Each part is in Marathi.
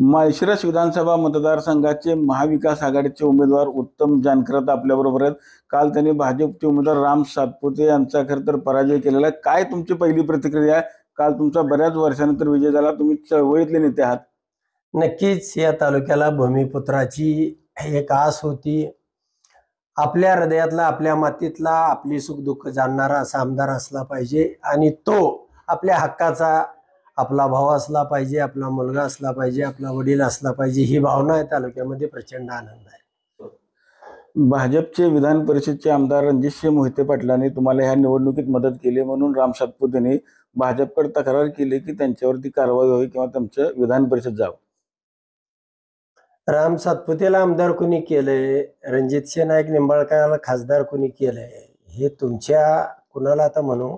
माळशिरस विधानसभा मतदारसंघाचे महाविकास आघाडीचे उमेदवार उत्तम जानकर आपल्याबरोबर आहेत. काल त्यांनी भाजपचे उमेदवार राम सातपुते यांचा खरं तर पराजय केलेला आहे. काय तुमची पहिली प्रतिक्रिया आहे? काल तुमचा बऱ्याच वर्षानंतर विजय झाला. तुम्ही चळवळीतले नेते आहात. नक्कीच या तालुक्याला भूमिपुत्राची एक आस होती. आपल्या हृदयातला, आपल्या मातीतला, आपली सुखदुःख जाणणारा असा आमदार असला पाहिजे आणि तो आपल्या हक्काचा आपला भाऊ असला पाहिजे, आपला मुलगा असला पाहिजे, आपला वडील असला पाहिजे. ही भावना आहे तालुक्यामध्ये प्रचंड आनंद आहे. भाजपचे विधान परिषदचे आमदार रणजितसिंह मोहिते पाटलांनी तुम्हाला ह्या निवडणुकीत मदत केली म्हणून राम सातपुतेंनी भाजपकडे तक्रार केली की त्यांच्यावरती कारवाई व्हावी किंवा त्यांचं विधान परिषद जावं. राम सातपुतेला आमदार कोणी केलंय, रणजितसिंह नाईक निंबाळकरला खासदार कोणी केलंय, हे तुमच्या कुणाला आता म्हणू,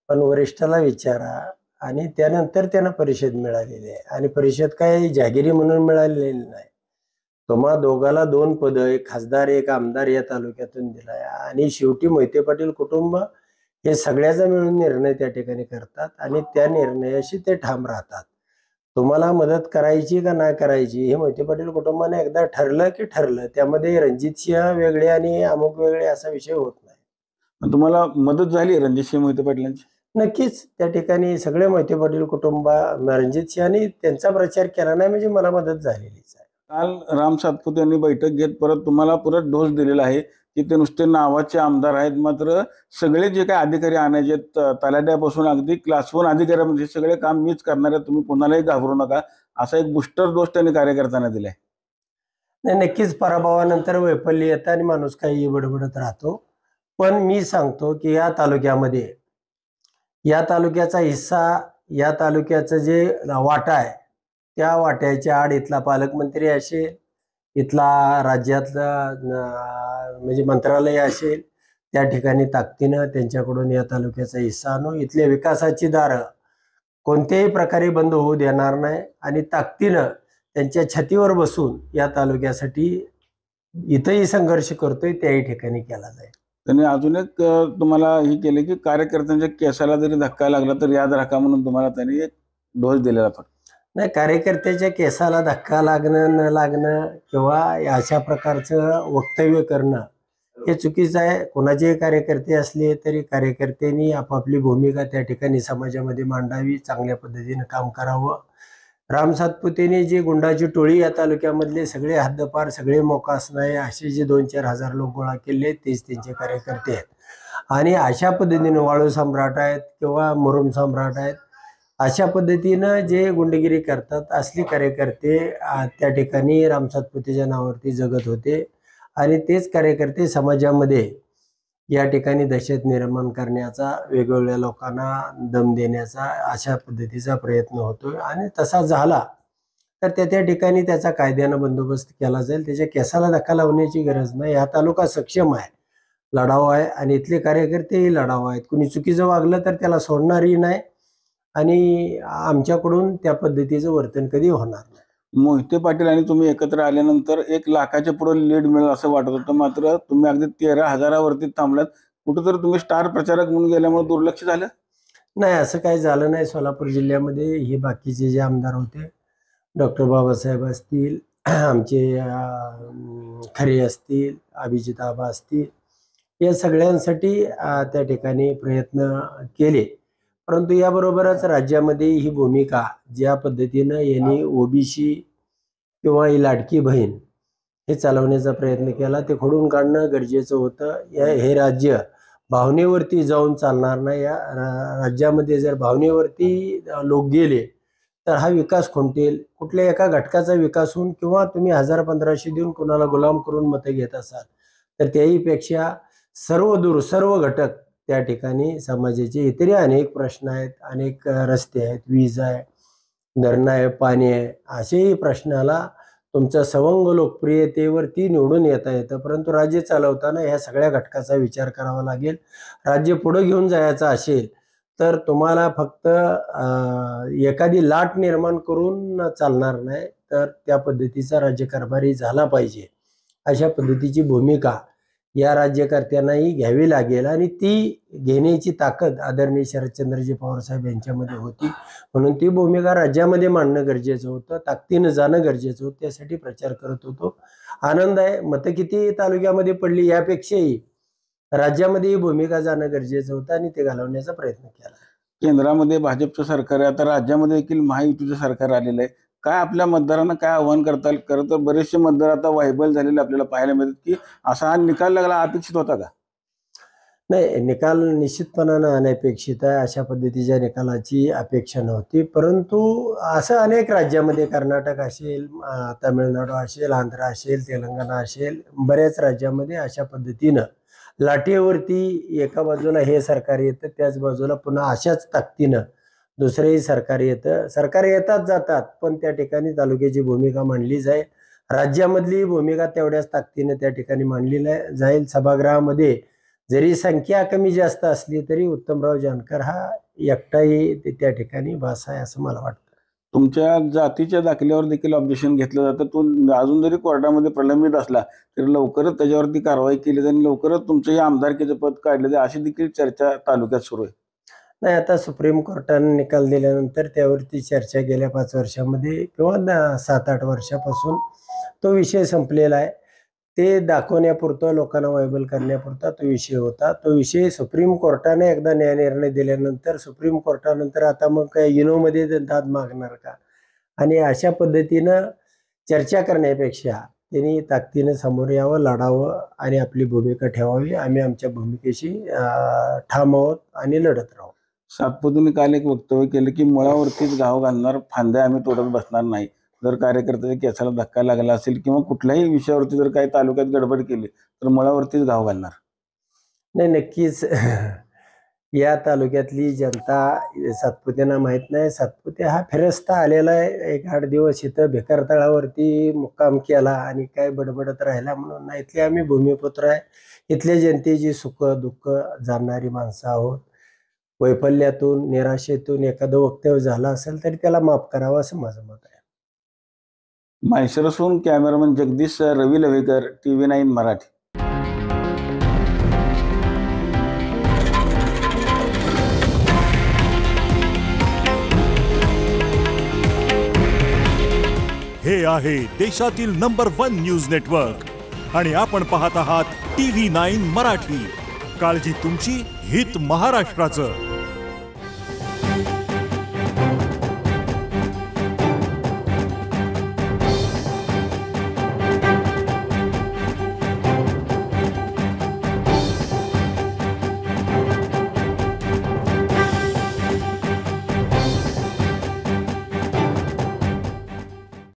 पण वरिष्ठाला विचारा. आणि त्यानंतर त्यांना परिषद मिळालेली आहे आणि परिषद काय जहागिरी म्हणून मिळालेली नाही. तुम्हा दोघाला 2 पद, एक खासदार एक आमदार या तालुक्यातून दिलाय आणि शेवटी मोहिते पाटील कुटुंब हे सगळ्याचा मिळून निर्णय त्या ठिकाणी करतात आणि त्या निर्णयाशी ते ठाम राहतात. तुम्हाला मदत करायची का नाही करायची हे मोहिते पाटील कुटुंबाने एकदा ठरलं की ठरलं. त्यामध्ये रणजितसिंह वेगळे आणि अमुक वेगळे असा विषय होत नाही. तुम्हाला मदत झाली रणजितसिंह मोहिते पाटलांची? नक्कीच त्या ठिकाणी सगळे मोहिते पाटील कुटुंब रणजितसिंहांनी त्यांचा प्रचार केला नाही म्हणजे मला मदत झालेलीच आहे. काल राम सातपुते यांनी बैठक घेत परत तुम्हाला परत डोस दिलेला आहे की ते नुसते नावाचे आमदार आहेत, मात्र सगळे जे काही अधिकारी आणायचे तलाट्यापासून अगदी क्लास 1 अधिकाऱ्यामध्ये सगळे काम मीच करणार आहे, तुम्ही कोणालाही घाबरू नका, असा एक बूस्टर डोस त्यांनी कार्यकर्त्यांना दिलाय. नाही, नक्कीच पराभवानंतर वैफल्य येतं आणि माणूस काही बडबडत राहतो. पण मी सांगतो की या तालुक्यामध्ये या तालुक्याचा हिस्सा, या तालुक्याचं जे वाटा आहे त्या वाट्याच्या आड इथला पालकमंत्री असेल, इथला राज्यातलं म्हणजे मंत्रालय असेल, त्या ठिकाणी ताकदीनं त्यांच्याकडून या तालुक्याचा हिस्सा आणू. इथल्या विकासाची दारं कोणत्याही प्रकारे बंद होऊ देणार नाही आणि ताकदीनं त्यांच्या छातीवर बसून या तालुक्यासाठी इथंही संघर्ष करतोय त्याही ठिकाणी केला जाईल. त्यांनी अजून एक तुम्हाला ही केले की कार्यकर्त्यांच्या केसाला जरी धक्का लागला तर याद राखा म्हणून तुम्हाला त्यांनी एक डोस दिलेला. फक्त नाही, कार्यकर्त्याच्या केसाला धक्का लागणं न लागणं किंवा अशा प्रकारचं वक्तव्य करणं हे चुकीचं आहे. कोणाचेही कार्यकर्ते असले तरी कार्यकर्त्यांनी आपापली भूमिका त्या ठिकाणी समाजामध्ये मांडावी, चांगल्या पद्धतीनं काम करावं. राम सातपुतेने जी गुंडाची टोळी या तालुक्यामधले सगळे हद्दपार, सगळे मोकास नाही असे जे 2-4 हजार लोक गोळा केले तेच त्यांचे कार्यकर्ते आहेत. आणि अशा पद्धतीनं वाळू सम्राट आहेत किंवा मुरुम सम्राट आहेत, अशा पद्धतीनं जे गुंडगिरी करतात असले कार्यकर्ते त्या ठिकाणी राम सातपुतेच्या नावावरती जगत होते आणि तेच कार्यकर्ते समाजामध्ये या ठिकाणी दहशत निर्माण करण्याचा, वेगवेगळ्या लोकांना दम देण्याचा अशा पद्धतीचा प्रयत्न होतोय. आणि तसा झाला तर त्या ठिकाणी त्याचा कायद्यानं बंदोबस्त केला जाईल. त्याच्या केसाला धक्का लावण्याची गरज नाही. हा तालुका सक्षम आहे, लढाऊ आहे आणि इथले कार्यकर्तेही लढाऊ आहेत. कुणी चुकीचं वागलं तर त्याला सोडणारही नाही आणि आमच्याकडून त्या पद्धतीचं वर्तन कधी होणार नाही. मोहिते पाटील आणि तुम्ही एकत्र आल्यानंतर 1 लाखाच्या पुढे लीड मिळेल असं वाटत होतं, मात्र तुम्ही अगदी 13,000वरती थांबलात. कुठेतरी तुम्ही स्टार प्रचारक म्हणून गेल्यामुळे दुर्लक्ष झालं? नाही, असं काही झालं नाही. सोलापूर जिल्ह्यामध्ये हे बाकीचे जे आमदार होते, डॉक्टर बाबासाहेब असतील, आमचे खरे असतील, अभिजित आबा असतील, या सगळ्यांसाठी त्या ठिकाणी प्रयत्न केले. परंतु याबरोबरच राज्यामध्ये ही भूमिका ज्या पद्धतीनं यांनी ओबीसी किंवा ही लाडकी बहीण हे चालवण्याचा प्रयत्न केला ते खोडून काढणं गरजेचं होतं. हे राज्य भावनेवरती जाऊन चालणार नाही. या राज्यामध्ये जर भावनेवरती लोक गेले तर हा विकास खुंटेल. कुठल्या एका घटकाचा विकास होऊन किंवा तुम्ही 1000-1500 देऊन कोणाला गुलाम करून मतं घेत असाल तर त्याहीपेक्षा सर्व घटक त्या ठिकाणी समाजाचे इतरही अनेक प्रश्न आहेत, अनेक रस्ते आहेत, वीज आहे, धरणं आहे, पाणी आहे, असेही प्रश्नाला तुमच्या सवंग लोकप्रियतेवरती निवडून येता येतं. परंतु राज्य चालवताना ह्या सगळ्या घटकाचा विचार करावा लागेल. राज्य पुढे घेऊन जायचं असेल तर तुम्हाला फक्त एखादी लाट निर्माण करून चालणार नाही, तर त्या पद्धतीचा राज्यकारभारी झाला पाहिजे. अशा पद्धतीची भूमिका या राज्यकर्त्यांनाही घ्यावी लागेल आणि ती घेण्याची ताकद आदरणीय शरदचंद्रजी पवार साहेब यांच्यामध्ये होती. म्हणून ती भूमिका राज्यामध्ये मांडणं गरजेचं होतं, ताकदीनं जाणं गरजेचं होतं. त्यासाठी प्रचार करत होतो. आनंद आहे. मतं किती तालुक्यामध्ये पडली यापेक्षाही राज्यामध्ये ही भूमिका जाणं गरजेचं होतं आणि ते घालवण्याचा प्रयत्न केला. केंद्रामध्ये भाजपचं सरकार आहे, आता राज्यामध्ये देखील महायुतीचं सरकार आलेलं आहे. काय आपल्या मतदारांना काय आव्हान करता येईल? खरं तर बरेचसे मतदार आता वायबल झालेले आपल्याला पाहायला मिळतात की असा हा निकाल लागला अपेक्षित होता का? नाही, निकाल निश्चितपणानं अनपेक्षित आहे. अशा पद्धतीच्या निकालाची अपेक्षा नव्हती. परंतु असं अनेक राज्यामध्ये कर्नाटक असेल, तामिळनाडू असेल, आंध्र असेल, तेलंगणा असेल, बऱ्याच राज्यामध्ये अशा पद्धतीनं लाटेवरती एका बाजूला हे सरकार येतं, त्याच बाजूला पुन्हा अशाच ताकदीनं दुसरेही सरकार येतं. सरकार येतात जातात, पण त्या ठिकाणी तालुक्याची भूमिका मांडली जाईल. राज्यामधली भूमिका तेवढ्याच ताकदीनं त्या ठिकाणी मांडली जाईल. सभागृहामध्ये जरी संख्या कमी जास्त असली तरी उत्तमराव जानकर हा एकटाही त्या ठिकाणी भास आहे असं मला वाटतं. तुमच्या जातीच्या दाखल्यावर देखील ऑब्जेक्शन घेतलं जातं. तो अजून जरी कोर्टामध्ये प्रलंबित असला तरी लवकरच त्याच्यावरती कारवाई केली जाईल आणि लवकरच तुमचं हे आमदारकीचं पद काढलं जाईल अशी देखील चर्चा तालुक्यात सुरू आहे. नाही, आता सुप्रीम कोर्टाने निकाल दिल्यानंतर त्यावरती चर्चा गेल्या 5 वर्षामध्ये किंवा 7-8 वर्षापासून तो विषय संपलेला आहे. ते दाखवण्यापुरतं, लोकांना वायबल करण्यापुरता तो विषय होता. तो विषय सुप्रीम कोर्टाने एकदा न्यायनिर्णय दिल्यानंतर सुप्रीम कोर्टानंतर आता मग काय युनोमध्ये दाद मागणार का? आणि अशा पद्धतीनं चर्चा करण्यापेक्षा त्यांनी ताकदीनं समोर यावं, लढावं आणि आपली भूमिका ठेवावी. आम्ही आमच्या भूमिकेशी ठाम आहोत आणि लढत राहू. सातपुतेंनी काल एक वक्तव्य केलं की मुळावरतीच घाव घालणार, फांद्या आम्ही तोडत बसणार नाही. जर कार्यकर्त्याच्या केसाला धक्का लागला असेल किंवा कुठल्याही विषयावरती जर काही तालुक्यात गडबड केली तर मुळावरतीच घाव घालणार. नाही, नक्कीच या तालुक्यातली जनता सातपुतेंना माहीत नाही. सातपुते हा फिरस्ता आलेला आहे. 1-8 दिवस इथं भिकार तळावरती मुक्काम केला आणि काय बडबडत राहिला म्हणून नाही. इथले आम्ही भूमिपुत्र आहे. इथल्या जनतेची सुख दुःख जाणणारी माणसं आहोत. वैफल्यातून, निराशेतून एखादं वक्तव्य झालं असेल तरी त्याला माफ करावं असं माझं मत आहे. माहेश्वरहून कॅमेरामन जगदीश रवी लवेकर, TV9 मराठी. हे आहे देशातील नंबर 1 न्यूज नेटवर्क आणि आपण पाहत आहात TV9 मराठी. काळजी तुमची, हित महाराष्ट्राचं.